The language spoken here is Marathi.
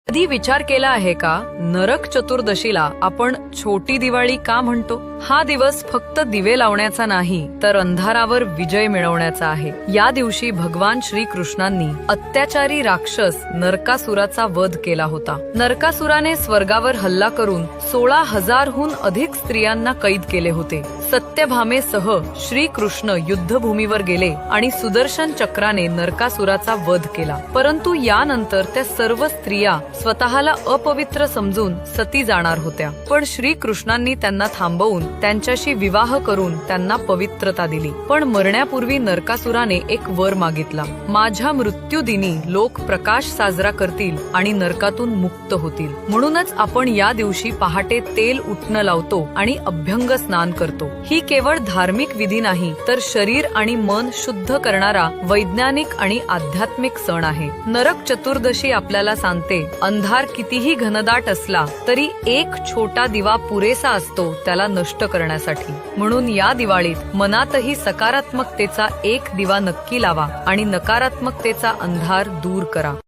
कधी विचार केला आहे का नरक चतुर्दशीला आपण छोटी दिवाळी का म्हणतो? हा दिवस फक्त दिवे लावण्याचा नाही तर अंधारावर विजय मिळवण्याचा आहे। या दिवशी भगवान श्रीकृष्णांनी अत्याचारी राक्षस नरकासुराचा वध केला होता। नरकासुराने स्वर्गावर हल्ला करून 16,000हून अधिक स्त्रियांना कैद केले होते। सत्यभामेसह श्रीकृष्ण युद्धभूमीवर गेले आणि सुदर्शन चक्राने नरकासुराचा वध केला। परंतु यानंतर त्या सर्व स्त्रिया स्वतःला अपवित्र समजून सती जाणार होत्या, पण श्रीकृष्णांनी त्यांना थांबवून त्यांच्याशी विवाह करून त्यांना पवित्रता दिली। पण मरण्यापूर्वी नरकासुराने एक वर मागितला, माझ्या मृत्यूदिनी लोक प्रकाश साजरा करतील आणि नरकातून मुक्त होतील। म्हणूनच आपण या दिवशी पहाटे तेल उटणं लावतो आणि अभ्यंग स्नान करतो। ही केवळ धार्मिक विधी नाही तर शरीर आणि मन शुद्ध करणारा वैज्ञानिक आणि आध्यात्मिक सण आहे। नरक चतुर्दशी आपल्याला सांगते, अंधार कितीही घनदाट असला तरी एक छोटा दिवा पुरेसा असतो त्याला नष्ट करण्यासाठी। म्हणून या दिवाळीत मनातही सकारात्मकतेचा एक दिवा नक्की लावा आणि नकारात्मकतेचा अंधार दूर करा।